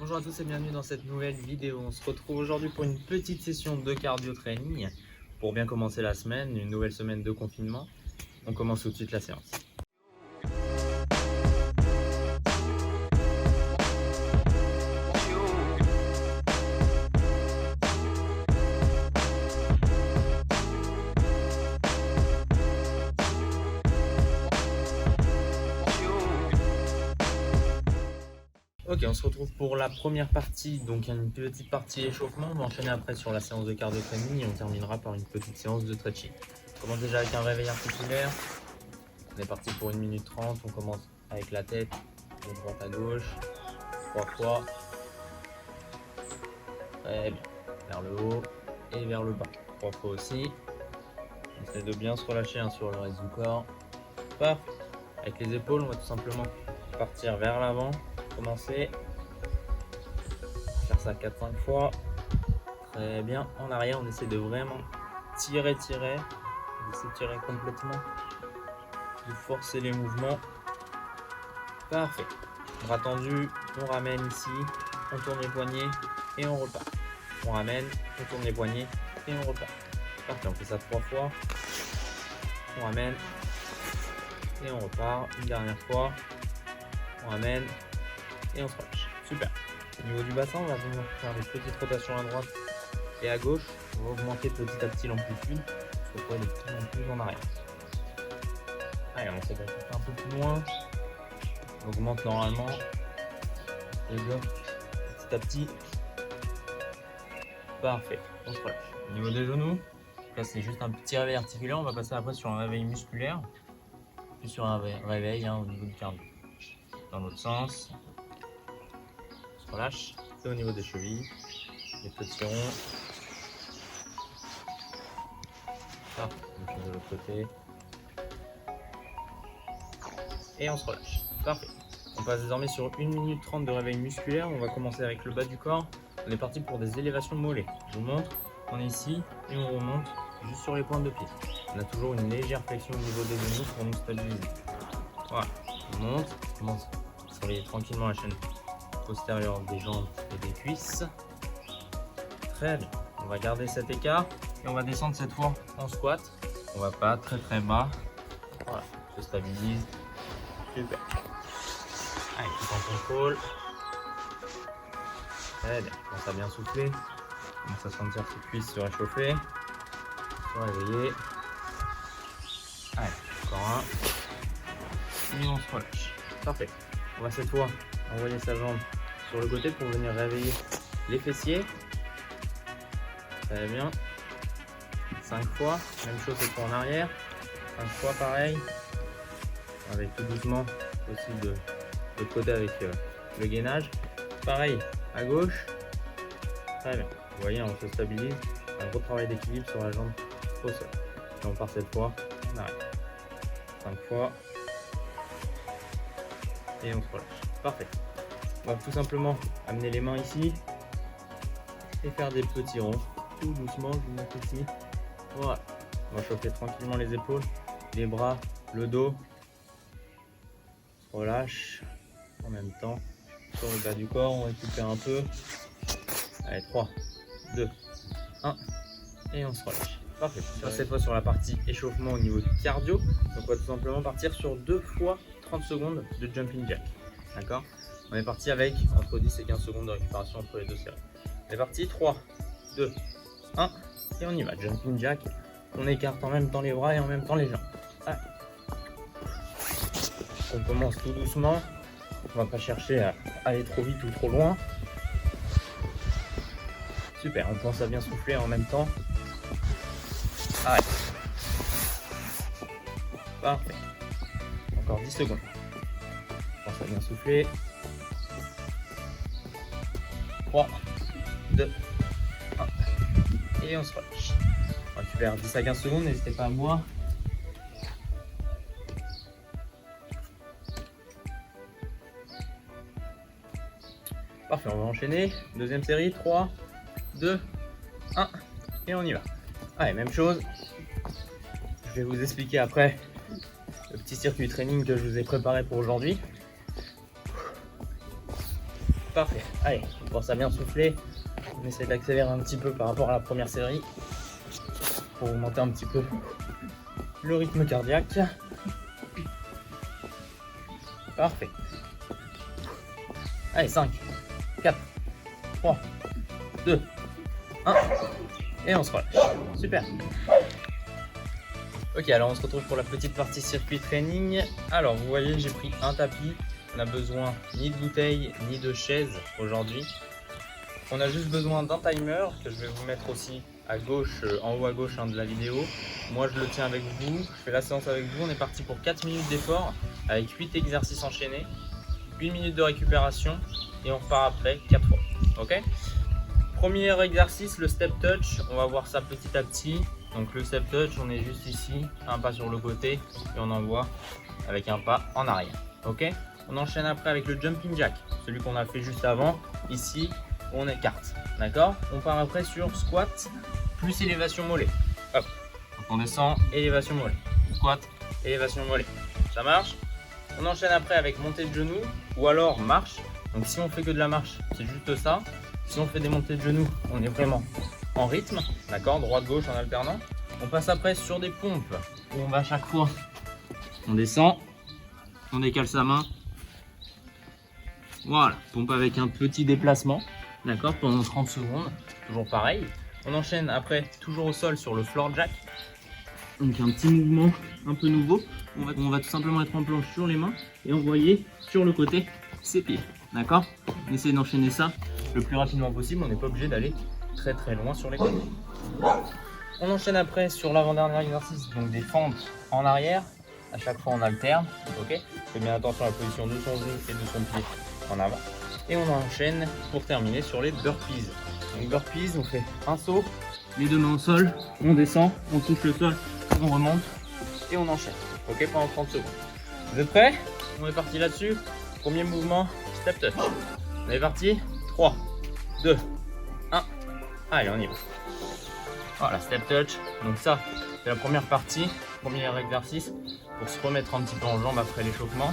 Bonjour à tous et bienvenue dans cette nouvelle vidéo. On se retrouve aujourd'hui pour une petite session de cardio training pour bien commencer la semaine, une nouvelle semaine de confinement. On commence tout de suite la séance. Ok, on se retrouve pour la première partie, donc une petite partie échauffement. On va enchaîner après sur la séance de cardio training et on terminera par une petite séance de stretching. On commence déjà avec un réveil articulaire. On est parti pour 1 minute 30. On commence avec la tête, de droite à gauche, 3 fois. Très bien. Vers le haut et vers le bas. 3 fois aussi. On essaie de bien se relâcher sur le reste du corps. Parfait. Avec les épaules, on va tout simplement partir vers l'avant. Commencer. Faire ça 4-5 fois. Très bien. En arrière, on essaie de vraiment tirer. On essaie de tirer complètement. De forcer les mouvements. Parfait. Bras tendus. On ramène ici. On tourne les poignets et on repart. On ramène. On tourne les poignets et on repart. Parfait. On fait ça 3 fois. On ramène. Et on repart. Une dernière fois. On ramène. Et on se relâche. Super. Au niveau du bassin, on va venir faire des petites rotations à droite et à gauche. On va augmenter petit à petit l'amplitude. On se retrouve de plus en plus en arrière. Allez, on essaie d'aller un peu plus loin. On augmente normalement les blocs petit à petit. Parfait. On se relâche. Au niveau des genoux, là c'est juste un petit réveil articulaire. On va passer après sur un réveil musculaire. Puis sur un réveil au niveau du cardio. Dans l'autre sens. On se relâche. Et au niveau des chevilles, les petits ronds. Parfait. Même chose de l'autre côté. Et on se relâche. Parfait. On passe désormais sur 1 minute 30 de réveil musculaire. On va commencer avec le bas du corps. On est parti pour des élévations de mollets. Je vous montre. On est ici et on remonte juste sur les pointes de pied. On a toujours une légère flexion au niveau des genoux pour nous stabiliser. Voilà. On monte. On commence à surveiller tranquillement la chaîne postérieure des jambes et des cuisses. Très bien. On va garder cet écart et on va descendre cette fois en squat. On va pas très bas. Voilà. Se stabilise. Super. Allez, tout en contrôle. Très bien. On commence à bien souffler. On commence à sentir ses cuisses se réchauffer. Se réveiller. Allez, encore un. Et on se relâche. Parfait. On va cette fois envoyer sa jambe sur le côté pour venir réveiller les fessiers. Très bien. 5 fois. Même chose cette fois en arrière. 5 fois pareil. Avec tout doucement aussi de l'autre côté avec le gainage. Pareil à gauche. Très bien. Vous voyez, on se stabilise. Un gros travail d'équilibre sur la jambe au sol. Et on part cette fois en arrière. 5 fois. Et on se relâche. Parfait. On va tout simplement amener les mains ici et faire des petits ronds. Tout doucement, je vous montre ici. Voilà. On va chauffer tranquillement les épaules, les bras, le dos. On se relâche en même temps sur le bas du corps. On récupère un peu. Allez, 3, 2, 1. Et on se relâche. Parfait. Cette fois sur la partie échauffement au niveau du cardio. Donc on va tout simplement partir sur 2 fois 30 secondes de jumping jack. D'accord? On est parti avec entre 10 et 15 secondes de récupération entre les deux séries. On est parti, 3, 2, 1. Et on y va. Jumping jack. On écarte en même temps les bras et en même temps les jambes. Allez. On commence tout doucement. On va pas chercher à aller trop vite ou trop loin. Super, on pense à bien souffler en même temps. Allez. Parfait. Encore 10 secondes. On pense à bien souffler. 3, 2, 1. Et on se relâche. On récupère 10 à 15 secondes, n'hésitez pas à boire. Parfait, on va enchaîner. Deuxième série, 3, 2, 1. Et on y va. Allez, même chose. Je vais vous expliquer après le petit circuit training que je vous ai préparé pour aujourd'hui. Parfait. Allez, on pense à bien souffler. On essaie d'accélérer un petit peu par rapport à la première série pour augmenter un petit peu le rythme cardiaque. Parfait. Allez, 5, 4, 3, 2, 1. Et on se relâche. Super. Ok, alors on se retrouve pour la petite partie circuit training. Alors, vous voyez, j'ai pris un tapis. On n'a besoin ni de bouteille, ni de chaise aujourd'hui. On a juste besoin d'un timer que je vais vous mettre aussi à gauche, en haut à gauche de la vidéo. Moi, je le tiens avec vous. Je fais la séance avec vous. On est parti pour 4 minutes d'effort avec 8 exercices enchaînés. 1 minute de récupération et on repart après 4 fois. Ok. Premier exercice, le step touch. On va voir ça petit à petit. Donc le step touch, on est juste ici, un pas sur le côté et on envoie avec un pas en arrière. Ok. On enchaîne après avec le jumping jack, celui qu'on a fait juste avant. Ici, on écarte. D'accord. On part après sur squat plus élévation mollet. Hop. Donc on descend, élévation mollet. Squat, élévation mollet. Ça marche. On enchaîne après avec montée de genoux ou alors marche. Donc si on fait que de la marche, c'est juste ça. Si on fait des montées de genoux, on est vraiment en rythme. D'accord. Droite-gauche en alternant. On passe après sur des pompes où on va à chaque fois. On descend, on décale sa main. Voilà, pompe avec un petit déplacement, d'accord, pendant 30 secondes, toujours pareil. On enchaîne après, toujours au sol sur le floor jack. Donc un petit mouvement un peu nouveau. On va tout simplement être en planche sur les mains et envoyer sur le côté ses pieds, d'accord. On essaie d'enchaîner ça le plus rapidement possible, on n'est pas obligé d'aller très très loin sur les côtés. On enchaîne après sur l'avant-dernier exercice, donc des fentes en arrière. À chaque fois on alterne, ok. Faites bien attention à la position de son genou et de son pied en avant. Et on enchaîne pour terminer sur les burpees. Donc burpees, on fait un saut, les deux mains au sol, on descend, on touche le sol, on remonte et on enchaîne. Ok, pendant 30 secondes. Vous êtes prêts? On est parti là-dessus. Premier mouvement, step touch. On est parti. 3, 2, 1. Allez, on y va. Voilà, step touch. Donc ça, c'est la première partie, premier exercice pour se remettre un petit peu en jambes après l'échauffement.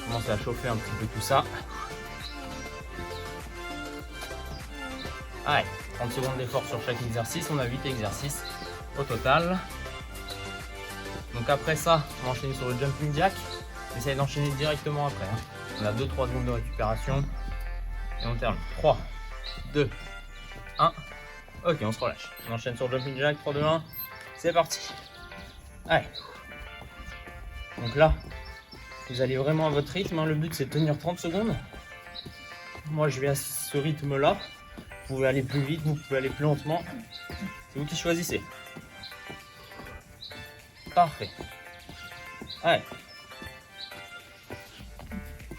Commencer à chauffer un petit peu tout ça. Allez, 30 secondes d'effort sur chaque exercice. On a 8 exercices au total. Donc après ça, on enchaîne sur le jumping jack. On essaye d'enchaîner directement après. On a 2-3 secondes de récupération. Et on termine. 3, 2, 1. Ok, on se relâche. On enchaîne sur le jumping jack. 3, 2, 1. C'est parti. Allez. Donc là, vous allez vraiment à votre rythme. Le but, c'est de tenir 30 secondes. Moi, je vais à ce rythme-là. Vous pouvez aller plus vite, vous pouvez aller plus lentement. C'est vous qui choisissez. Parfait. Allez.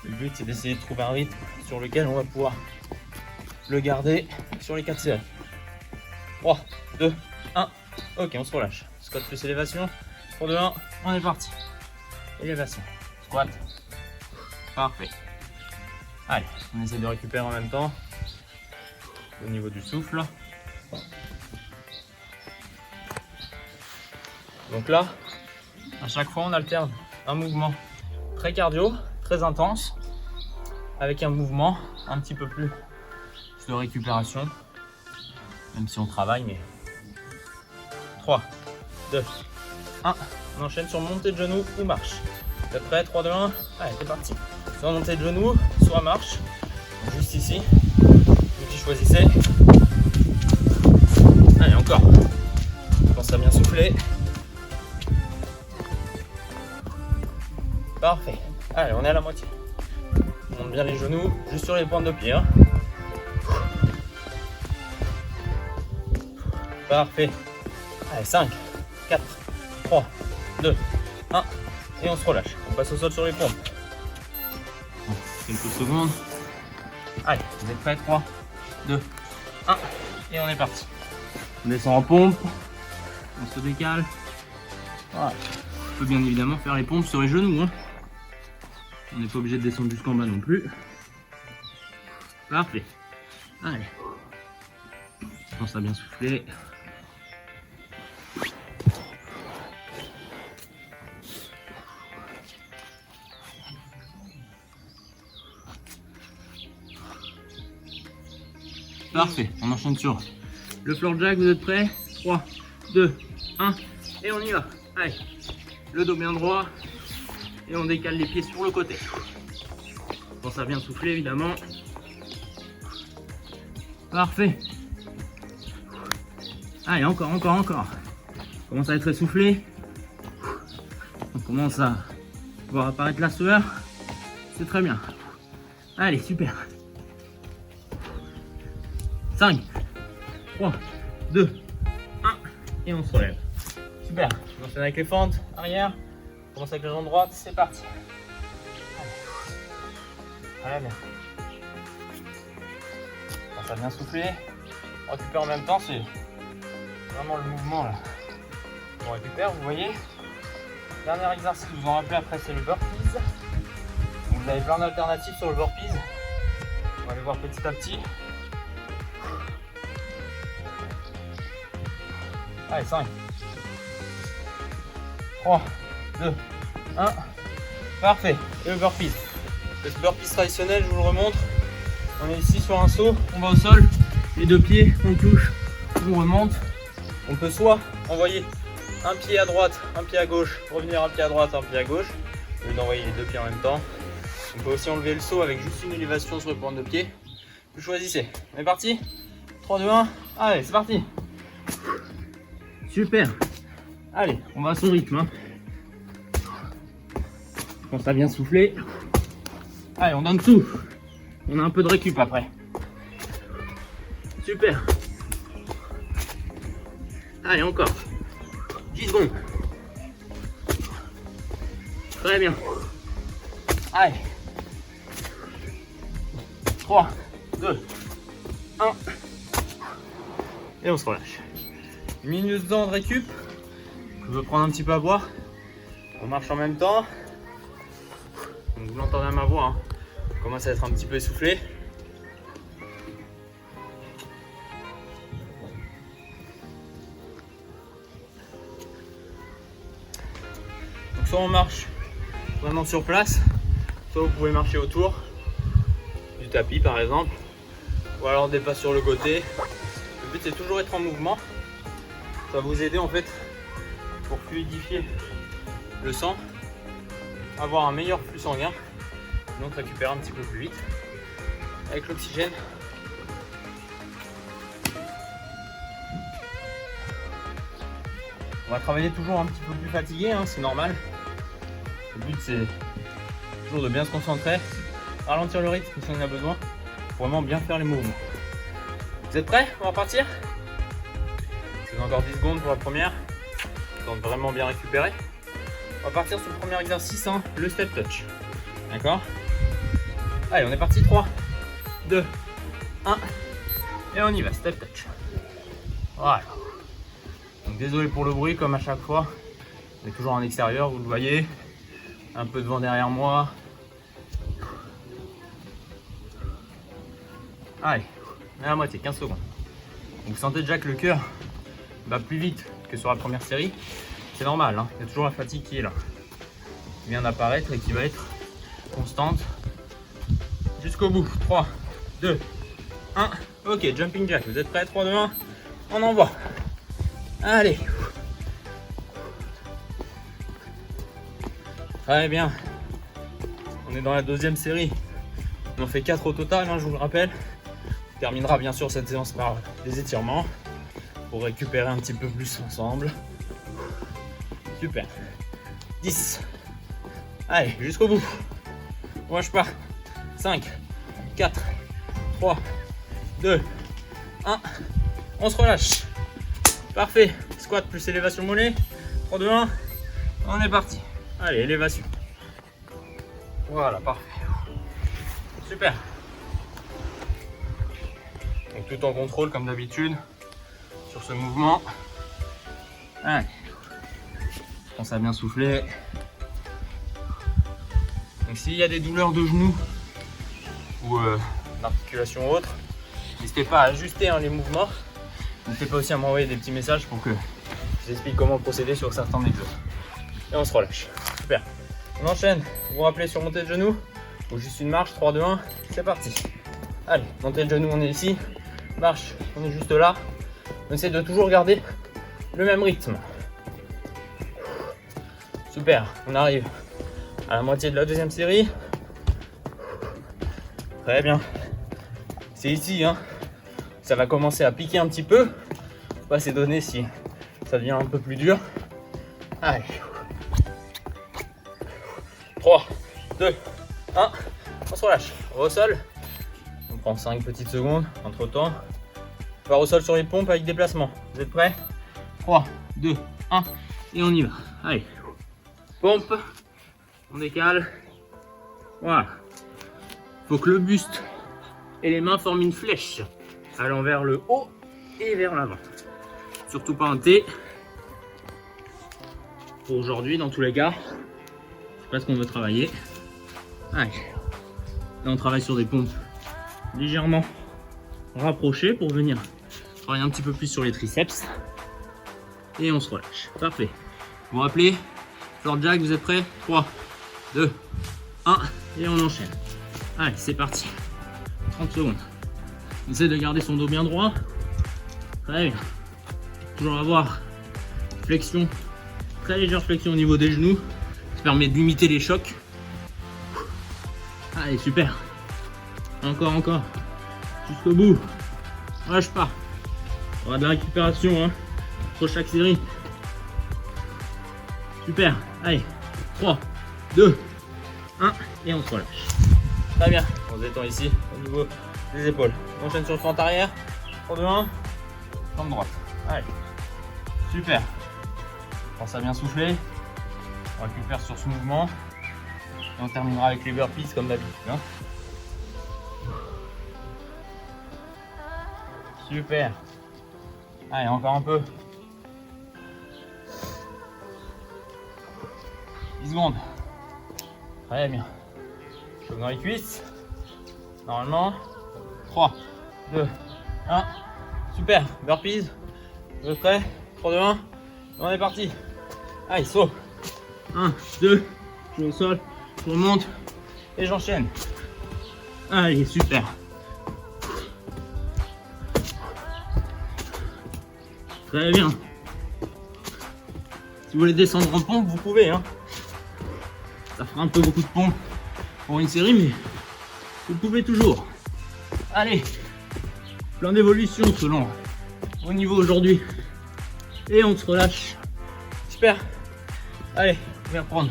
Le but, c'est d'essayer de trouver un rythme sur lequel on va pouvoir le garder sur les 4 séries. 3, 2, 1. Ok, on se relâche. Squat plus élévation. 3, 2, 1. On est parti. Élévation. Squat. Parfait. Allez, on essaie de récupérer en même temps au niveau du souffle. Donc là, à chaque fois, on alterne un mouvement très cardio, très intense, avec un mouvement un petit peu plus de récupération, même si on travaille, mais 3, 2, 1. On enchaîne sur montée de genoux ou marche. Vous êtes prêts? 3, 2, 1. Allez, c'est parti. Soit montée de genoux, soit marche. Juste ici. Vous qui choisissez. Allez, encore. Pense à bien souffler. Parfait. Allez, on est à la moitié. On monte bien les genoux, juste sur les pointes de pied. Parfait. Allez, 5, 4, 3, 2, 1. Et on se relâche. On passe au sol sur les pompes. Quelques secondes. Allez, vous êtes prêts? 3, 2, 1. Et on est parti. On descend en pompe. On se décale. Voilà. On peut bien évidemment faire les pompes sur les genoux. On n'est pas obligé de descendre jusqu'en bas non plus. Parfait. Allez. Je pense à bien souffler. Parfait, on enchaîne sur le floor jack, vous êtes prêts? 3, 2, 1, et on y va. Allez, le dos bien droit, et on décale les pieds sur le côté. Pense à bien souffler évidemment. Parfait. Allez, encore. On commence à être essoufflé. On commence à voir apparaître la sueur. C'est très bien. Allez, super. 5, 3, 2, 1, et on se relève. Super. On enchaîne avec les fentes arrière. On commence avec la jambe droite. C'est parti. Allez, bien. On commence à bien souffler. On récupère en même temps. C'est vraiment le mouvement là. On récupère, vous voyez. Dernier exercice, vous en rappelez après, c'est le burpees. Donc, vous avez plein d'alternatives sur le burpees. On va les voir petit à petit. Allez, 5, 3, 2, 1. Parfait. Et le burpees. Le burpees traditionnel, je vous le remontre. On est ici sur un saut, on va au sol, les deux pieds, on touche, on remonte. On peut soit envoyer un pied à droite, un pied à gauche, revenir un pied à droite, un pied à gauche, au lieu d'envoyer les deux pieds en même temps. On peut aussi enlever le saut avec juste une élévation sur le point de pied. Vous choisissez. On est parti? 3, 2, 1. Allez, c'est parti. Super. Allez, on va à son rythme. Je pense à bien souffler. Allez, on donne tout. On a un peu de récup après. Super. Allez, encore. 10 secondes. Très bien. Allez. 3, 2, 1. Et on se relâche. Une minute de temps de récup. Je veux prendre un petit peu à boire. On marche en même temps. Donc vous l'entendez à ma voix. Hein. On commence à être un petit peu essoufflé. Donc soit on marche vraiment sur place, soit vous pouvez marcher autour du tapis par exemple, ou alors on dépasse sur le côté. Le but c'est toujours être en mouvement. Ça va vous aider en fait pour fluidifier le sang, avoir un meilleur flux sanguin, donc récupérer un petit peu plus vite avec l'oxygène. On va travailler toujours un petit peu plus fatigué, hein, c'est normal. Le but c'est toujours de bien se concentrer, ralentir le rythme si on en a besoin, pour vraiment bien faire les mouvements. Vous êtes prêts? On va partir? Je vous ai encore 10 secondes pour la première, donc vraiment bien récupérer. On va partir sur le premier exercice, hein, le step touch. D'accord? Allez, on est parti, 3, 2, 1, et on y va, step touch. Voilà. Donc désolé pour le bruit, comme à chaque fois. On est toujours en extérieur, vous le voyez. Un peu de vent derrière moi. Allez, on est à la moitié, 15 secondes. Vous sentez déjà que le cœur bat plus vite que sur la première série. C'est normal, hein. Il y a toujours la fatigue qui est là, qui vient d'apparaître et qui va être constante jusqu'au bout. 3, 2, 1. Ok, jumping jack, vous êtes prêts? 3, 2, 1. On envoie. Allez. Très bien. On est dans la deuxième série. On en fait 4 au total, hein, je vous le rappelle. On terminera bien sûr cette séance par des étirements pour récupérer un petit peu plus ensemble. Super. 10. Allez, jusqu'au bout. Moi je pars. 5, 4, 3, 2, 1. On se relâche. Parfait. Squat plus élévation mollet. 3, 2, 1. On est parti. Allez, élévation. Voilà, parfait. Super. Donc tout en contrôle comme d'habitude sur ce mouvement. Allez. Pense à bien souffler. Donc s'il y a des douleurs de genoux ou d'articulation ou autre, n'hésitez pas à ajuster, hein, les mouvements. N'hésitez pas aussi à m'envoyer des petits messages pour que je vous explique comment procéder sur certains exercices. Et on se relâche. Super. On enchaîne. Vous vous rappelez sur montée de genou ou juste une marche. 3, 2, 1. C'est parti. Allez, montée de genou, on est ici. marche, on est juste là. On essaie de toujours garder le même rythme. Super, on arrive à la moitié de la deuxième série. Très bien. C'est ici, hein. Ça va commencer à piquer un petit peu. Faut pas s'étonner si ça devient un peu plus dur. Allez. 3, 2, 1. On se relâche. Au sol. On prend 5 petites secondes. Entre temps, on part au sol sur les pompes avec déplacement. Vous êtes prêts? 3, 2, 1. Et on y va. Allez. Pompe. On décale. Voilà. Faut que le buste et les mains forment une flèche allant vers le haut et vers l'avant. Surtout pas un T. Pour aujourd'hui, dans tous les cas, c'est pas ce qu'on veut travailler. Allez. Là, on travaille sur des pompes légèrement rapprochées pour venir travailler un petit peu plus sur les triceps. Et on se relâche. Parfait. Vous vous rappelez, floor jack, vous êtes prêts? 3, 2, 1. Et on enchaîne. Allez, c'est parti. 30 secondes. On essaie de garder son dos bien droit. Très bien. Toujours avoir flexion, très légère flexion au niveau des genoux. Ça permet de limiter les chocs. Allez, super. Encore, encore. Jusqu'au bout. Lâche pas. On aura de la récupération hein, entre chaque série. Super. Allez. 3, 2, 1. Et on se relâche. Très bien. On se détend ici au niveau des épaules. On enchaîne sur le fente arrière. 3, 2, 1. Jambe droite. Allez. Super. Pense à bien souffler. On récupère sur ce mouvement. Et on terminera avec les burpees comme d'habitude. Hein. Super. Allez, encore un peu. 10 secondes. Très bien. Choc dans les cuisses. Normalement. 3, 2, 1. Super. Burpees. Vous êtes prêts? 3, 2, 1. On est parti. Allez, saut. 1, 2. Je vais au sol. Je remonte. Et j'enchaîne. Allez, super. Très bien. Si vous voulez descendre en pompe, vous pouvez. Hein. Ça fera un peu beaucoup de pompes pour une série, mais vous pouvez toujours. Allez. Plein d'évolutions selon vos niveaux aujourd'hui. Et on se relâche. Super. Allez, on vient prendre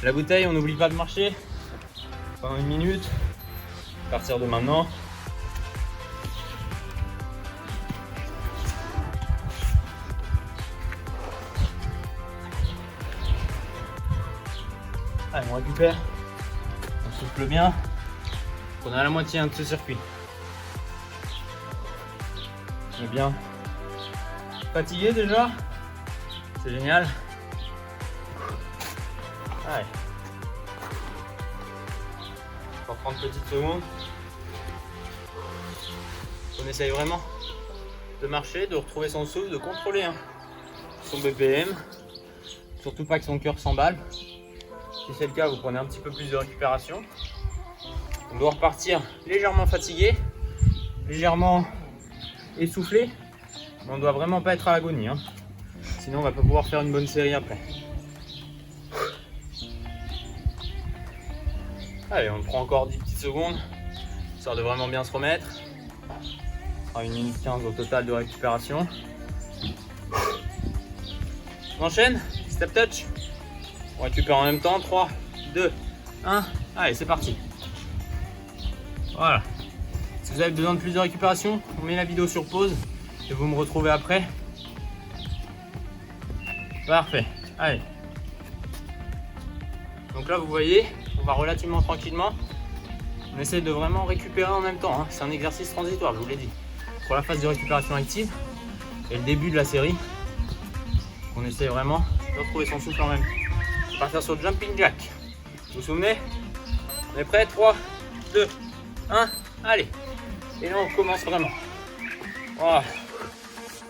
la bouteille. On n'oublie pas de marcher pendant 1 minute. À partir de maintenant. Allez, on récupère. On souffle bien. On est à la moitié de ce circuit. On est bien fatigué déjà. C'est génial. Allez. Encore 30 petites secondes. On essaye vraiment de marcher, de retrouver son souffle, de contrôler hein, son BPM. Surtout pas que son cœur s'emballe. Si c'est le cas, vous prenez un petit peu plus de récupération. On doit repartir légèrement fatigué, légèrement essoufflé. Mais on doit vraiment pas être à l'agonie. Hein. Sinon, on va pas pouvoir faire une bonne série après. Allez, on prend encore 10 petites secondes, histoire de vraiment bien se remettre. On fera 1 minute 15 au total de récupération. On enchaîne, step touch. On récupère en même temps, 3, 2, 1. Allez, c'est parti. Voilà. Si vous avez besoin de plus de récupération, on met la vidéo sur pause et vous me retrouvez après. Parfait. Allez. Donc là, vous voyez, on va relativement tranquillement. On essaie de vraiment récupérer en même temps. Hein. C'est un exercice transitoire, je vous l'ai dit. Pour la phase de récupération active et le début de la série, on essaie vraiment de retrouver son souffle en même temps. On va partir sur le jumping jack. Vous vous souvenez? On est prêts? 3, 2, 1. Allez. Et là, on commence vraiment. Voilà.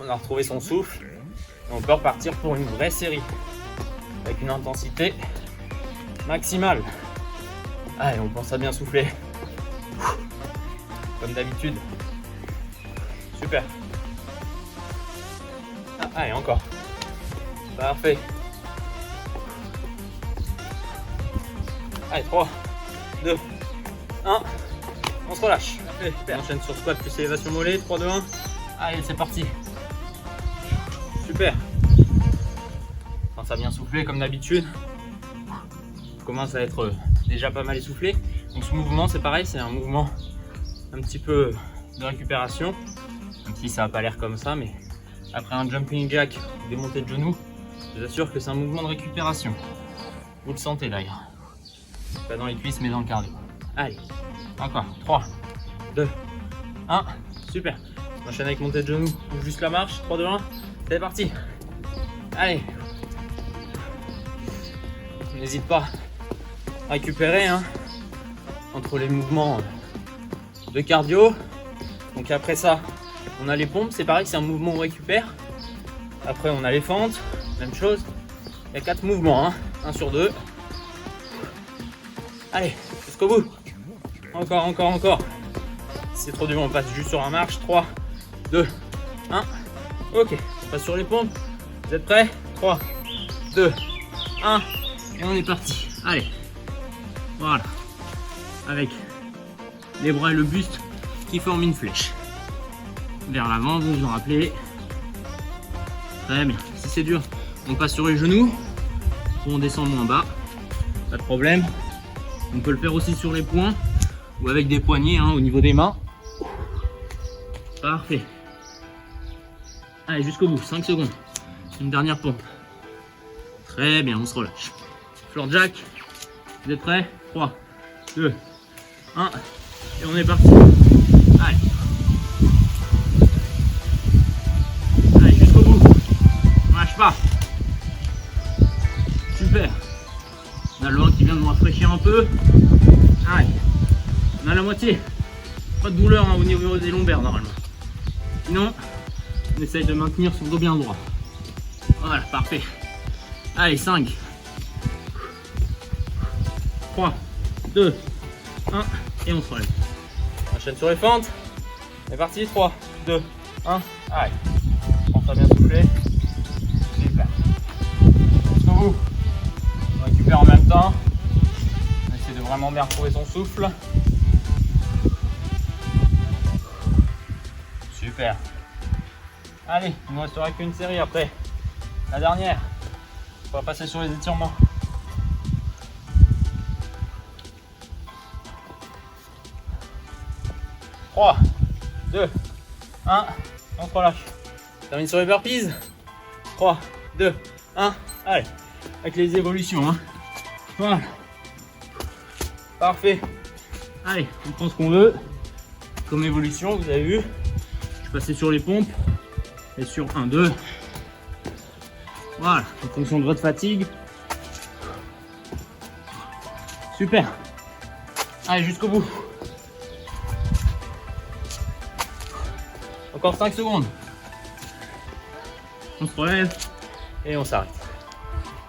On a retrouvé son souffle. Et on peut repartir pour une vraie série. Avec une intensité maximale. Allez, on pense à bien souffler. Comme d'habitude. Super. Ah, allez, encore. Parfait. Allez, 3, 2, 1. On se relâche. Parfait. On enchaîne sur squat plus élévation mollet. 3, 2, 1. Allez, c'est parti. Super. Quand ça a bien soufflé comme d'habitude. On commence à être déjà pas mal essoufflé. Donc ce mouvement, c'est pareil, c'est un mouvement un petit peu de récupération. Même si ça n'a pas l'air comme ça, mais après un jumping jack, des montées de genoux, je vous assure que c'est un mouvement de récupération. Vous le sentez d'ailleurs. Pas dans les cuisses, mais dans le cardio. Allez, encore. 3, 2, 1. Super. On enchaîne avec montée de genoux ou juste la marche. 3, 2, 1. C'est parti. Allez. N'hésite pas à récupérer hein, entre les mouvements de cardio. Donc après ça, on a les pompes. C'est pareil, c'est un mouvement où on récupère. Après, on a les fentes. Même chose. Il y a 4 mouvements. Hein. 1 sur 2. Allez, jusqu'au bout. Encore, encore, encore. Si c'est trop dur, on passe juste sur la marche. 3, 2, 1. Ok, on passe sur les pompes. Vous êtes prêts? 3, 2, 1. Et on est parti. Allez. Voilà. Avec les bras et le buste qui forment une flèche. Vers l'avant, vous vous en rappelez. Très bien. Si c'est dur, on passe sur les genoux. Ou on descend moins bas. Pas de problème. On peut le faire aussi sur les poings ou avec des poignets hein, au niveau des mains. Parfait. Allez, jusqu'au bout, 5 secondes. Une dernière pompe. Très bien, on se relâche. Floor jack. Vous êtes prêts? 3, 2, 1. Et on est parti. Allez. Allez, jusqu'au bout. On lâche pas. Super. On a le ventre qui vient de me rafraîchir un peu. Allez. On a la moitié. Pas de douleur hein, au niveau des lombaires normalement. Sinon, on essaye de maintenir son dos bien droit. Voilà, parfait. Allez, 5, 3, 2, 1. Et on se relève. On enchaîne sur les fentes. C'est parti. 3, 2, 1. Allez. On s'est bien soufflé. Super. Jusqu'au bout. On récupère en même temps. On essaie de vraiment bien retrouver son souffle. Super. Allez, il ne nous restera qu'une série après. La dernière. On va passer sur les étirements. « 3, 2, 1. On se relâche. On termine sur les burpees. 3, 2, 1. Allez. Avec les évolutions. Hein. Voilà. Parfait. Allez, on prend ce qu'on veut. Comme évolution, vous avez vu. Je suis passé sur les pompes. Et sur 1, 2. Voilà, en fonction de votre fatigue. Super. Allez, jusqu'au bout. Encore 5 secondes. On se relève et on s'arrête.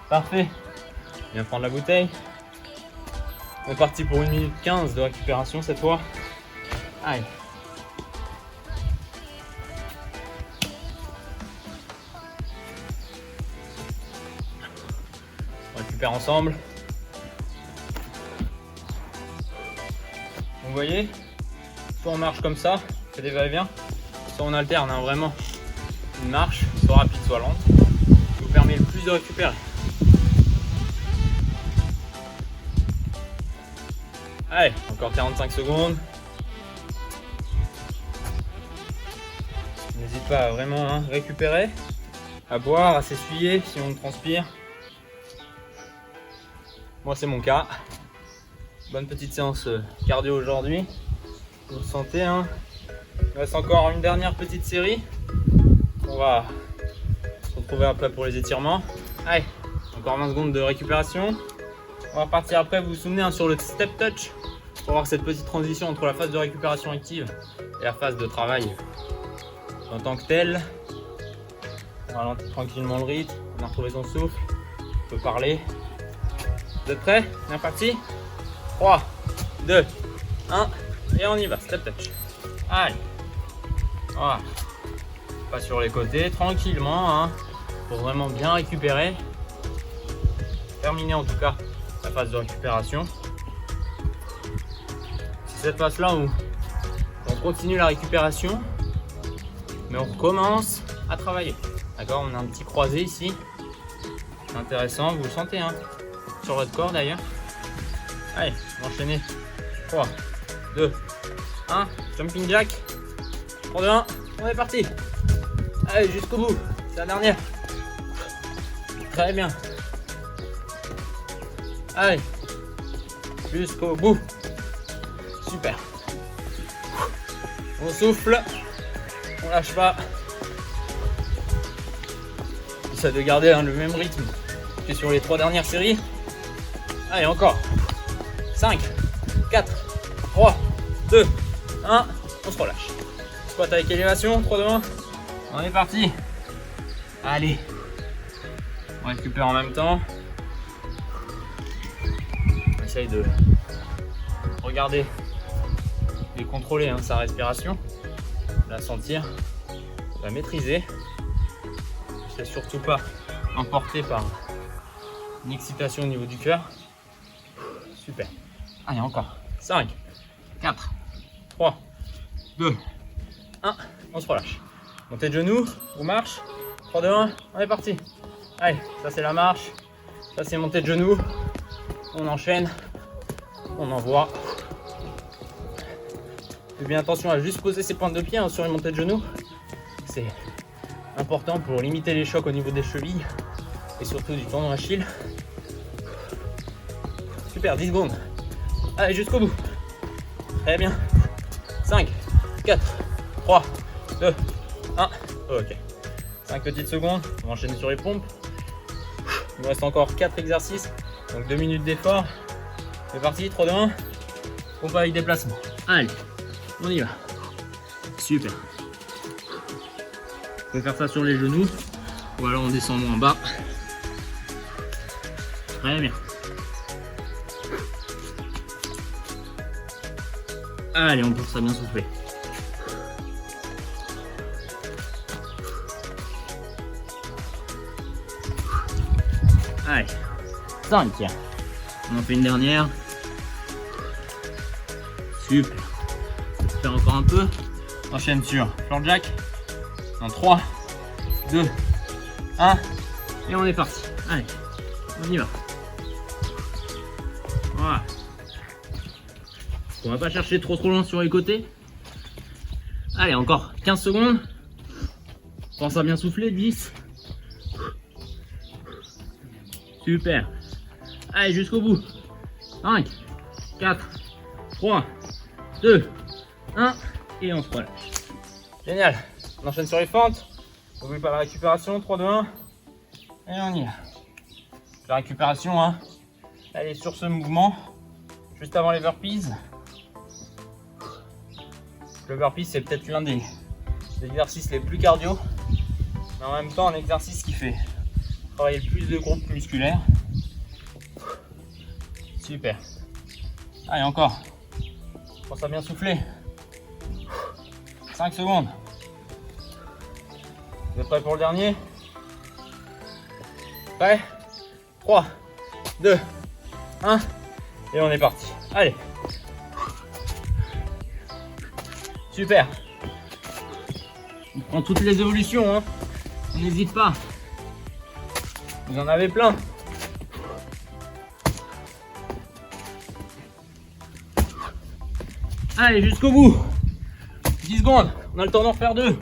Parfait. Viens prendre la bouteille. On est parti pour 1 minute 15 de récupération cette fois. Allez. On récupère ensemble. Vous voyez, soit on marche comme ça, on fait des va-et-vient, soit on alterne hein, vraiment une marche, soit rapide, soit lente, qui vous permet le plus de récupérer. Allez, encore 45 secondes. N'hésite pas à vraiment hein, récupérer, à boire, à s'essuyer si on transpire. Moi c'est mon cas. Bonne petite séance cardio aujourd'hui. Vous le sentez hein. Il reste encore une dernière petite série. On va se retrouver après pour les étirements. Allez, encore 20 secondes de récupération. On va repartir après, vous vous souvenez hein, sur le step touch pour voir cette petite transition entre la phase de récupération active et la phase de travail en tant que telle. On ralentit tranquillement le rythme, on a retrouvé son souffle, on peut parler. Vous êtes prêts? Bien parti. 3, 2, 1 et on y va, step touch. Allez. Voilà. Pas sur les côtés, tranquillement, hein, pour vraiment bien récupérer. Terminer en tout cas la phase de récupération. C'est cette phase là où on continue la récupération, mais on recommence à travailler. D'accord, on a un petit croisé ici. C'est intéressant, vous le sentez hein, sur votre corps d'ailleurs. Allez, on va enchaîner. 3, 2, 1, jumping jack. 3, 2, 1, on est parti. Allez, jusqu'au bout, c'est la dernière. Très bien. Allez, jusqu'au bout. Super. On souffle, on lâche pas. J'essaie de garder hein, le même rythme que sur les 3 dernières séries. Allez, encore. 5, 4, 3, 2, 1, on se relâche. Squat avec élévation, 3, 2, 1, on est parti. Allez, on récupère en même temps. On essaye de regarder et contrôler hein, sa respiration, la sentir, la maîtriser. Je ne surtout pas emporté par une excitation au niveau du cœur. Super. Allez, encore. 5, 4, 3, 2, 1. On se relâche. Montée de genoux ou marche. 3, 2, 1. On est parti. Allez, ça c'est la marche. Ça c'est montée de genoux. On enchaîne. On envoie. Faites bien attention à juste poser ses pointes de pied hein, sur une montée de genoux. C'est important pour limiter les chocs au niveau des chevilles et surtout du tendon d'Achille. Super, 10 secondes. Allez, jusqu'au bout. Très bien. 5, 4, 3, 2, 1. Ok. 5 petites secondes. On va enchaîner sur les pompes. Il nous reste encore 4 exercices. Donc 2 minutes d'effort. C'est parti, 3, 2, 1. Pompe avec déplacement. Allez, on y va. Super. Vous pouvez faire ça sur les genoux. Ou alors on descend moins bas. Très bien. Allez, on pousse à bien souffler. Allez, 5. On en fait une dernière. Super. On peut faire encore un peu. On enchaîne sur floor jack. En 3, 2, 1. Et on est parti. Allez, on y va. Voilà. On va pas chercher trop loin sur les côtés. Allez, encore 15 secondes. Pense à bien souffler, 10. Super. Allez, jusqu'au bout. 5, 4, 3, 2, 1. Et on se relâche. Génial. On enchaîne sur les fentes. N'oubliez pas la récupération. 3, 2, 1. Et on y va. La récupération, hein. Elle est sur ce mouvement. Juste avant les burpees. Le burpee, c'est peut-être l'un des exercices les plus cardio, mais en même temps un exercice qui fait travailler le plus de groupes musculaires. Super. Allez, encore. Pense à bien souffler. 5 secondes. Vous êtes prêts pour le dernier? Prêt? 3, 2, 1. Et on est parti. Allez. Super. On prend toutes les évolutions, hein. On n'hésite pas. Vous en avez plein. Allez, jusqu'au bout. 10 secondes. On a le temps d'en faire 2.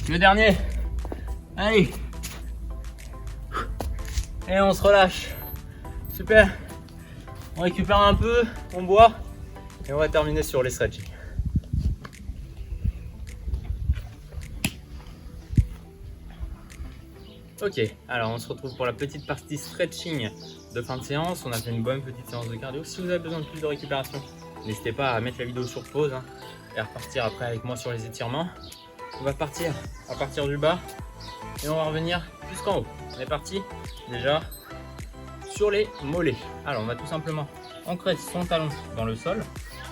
Le dernier. Allez. Et on se relâche. Super. On récupère un peu. On boit. Et on va terminer sur les stretching. Ok, alors on se retrouve pour la petite partie stretching de fin de séance. On a fait une bonne petite séance de cardio. Si vous avez besoin de plus de récupération, n'hésitez pas à mettre la vidéo sur pause hein, et à repartir après avec moi sur les étirements. On va partir à partir du bas et on va revenir jusqu'en haut. On est parti déjà sur les mollets. Alors on va tout simplement ancrer son talon dans le sol.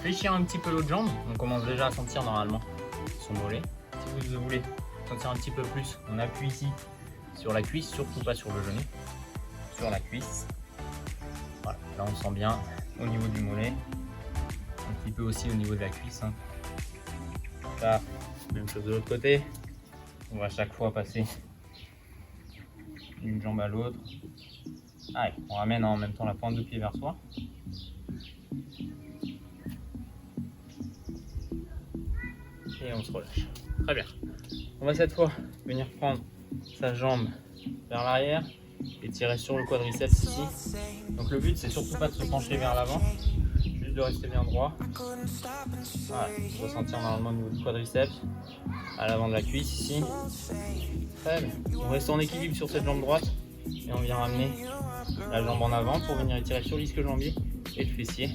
fléchir un petit peu l'autre jambe. On commence déjà à sentir normalement son mollet. Si vous voulez sentir un petit peu plus, on appuie ici sur la cuisse, surtout pas sur le genou, sur la cuisse. Voilà, là on sent bien au niveau du mollet, un petit peu aussi au niveau de la cuisse. Hein. Là, même chose de l'autre côté. On va à chaque fois passer d'une jambe à l'autre. Allez, on ramène en même temps la pointe de pied vers soi. Et on se relâche. Très bien. On va cette fois venir prendre sa jambe vers l'arrière et tirer sur le quadriceps ici. Donc le but c'est surtout pas de se pencher vers l'avant, juste de rester bien droit. Voilà, on va sentir normalement au niveau du quadriceps, à l'avant de la cuisse ici. Très bien. On reste en équilibre sur cette jambe droite et on vient ramener la jambe en avant pour venir étirer sur l'ischio-jambier et le fessier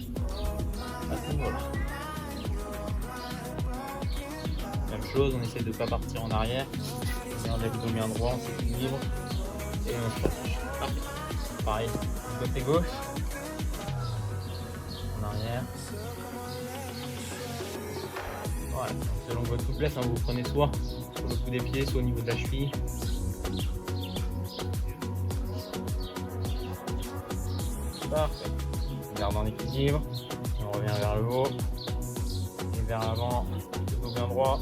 à ce niveau-là. Même chose, on essaie de ne pas partir en arrière. On garde l'abdos bien droit, on s'équilibre et on se relâche. Parfait. Pareil, du côté gauche. En arrière. Voilà. Selon votre souplesse, hein, vous prenez soit sur le bout des pieds, soit au niveau de la cheville. Parfait. On garde en équilibre. On revient vers le haut et vers l'avant. Le dos bien droit.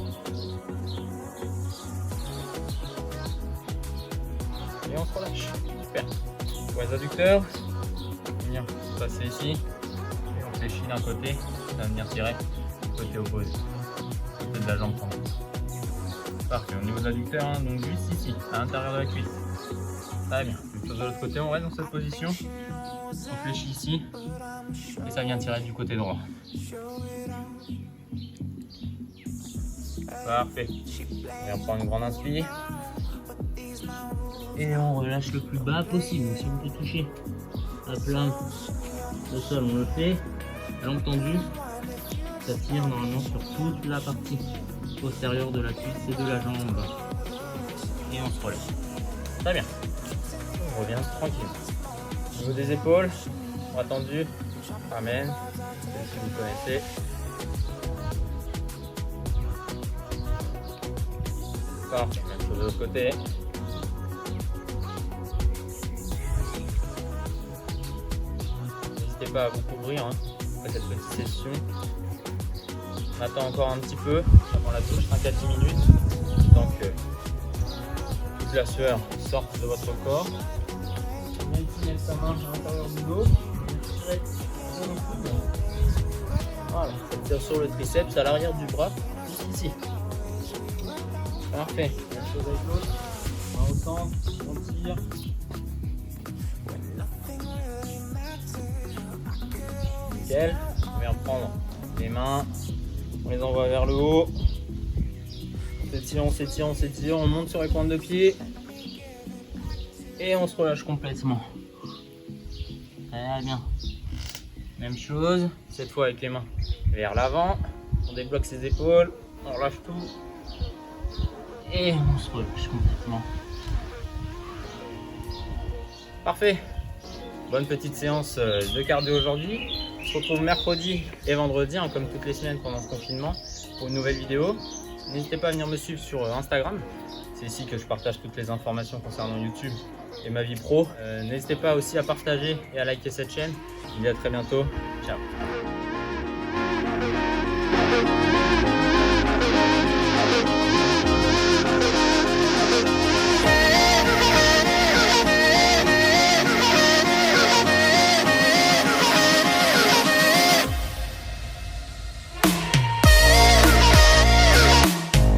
Et on se relâche. Super. Pour les adducteurs, on va venir passer ici. Et on fléchit d'un côté. Ça va venir tirer du côté opposé. Côté de la jambe tendue. Parfait. Au niveau de l'adducteur, hein, donc juste ici, à l'intérieur de la cuisse. Très bien. Même chose de l'autre côté, on reste dans cette position. On fléchit ici. Et ça vient tirer du côté droit. Parfait. Et on prend une grande inspire. Et on relâche le plus bas possible. Si on peut toucher à plat le sol, on le fait. Jambe tendue, ça tire normalement sur toute la partie postérieure de la cuisse et de la jambe. Et on se relève. Très bien. On revient tranquille. Au niveau des épaules, bras tendus, ramène. Si vous connaissez. Parfait. Même chose de l'autre côté. N'hésitez pas à vous couvrir hein, après cette petite session. On attend encore un petit peu avant la douche, 5 à 10 minutes. Donc toute la sueur sorte de votre corps. Même si elle sa main à l'intérieur du dos, tirez sur le coude. Voilà, ça tire sur le triceps à l'arrière du bras, juste ici. Parfait. Même chose avec l'autre. On au centre, on tire. Nickel. On vient prendre les mains, on les envoie vers le haut. On s'étire, on s'étire, on s'étire, on monte sur les pointes de pied. Et on se relâche complètement. Très bien. Même chose, cette fois avec les mains vers l'avant. On débloque ses épaules, on relâche tout. Et on se relâche complètement. Parfait. Bonne petite séance de cardio aujourd'hui. On se retrouve mercredi et vendredi, hein, comme toutes les semaines pendant ce confinement, pour une nouvelle vidéo. N'hésitez pas à venir me suivre sur Instagram. C'est ici que je partage toutes les informations concernant YouTube et ma vie pro. N'hésitez pas aussi à partager et à liker cette chaîne. Je vous dis à très bientôt. Ciao.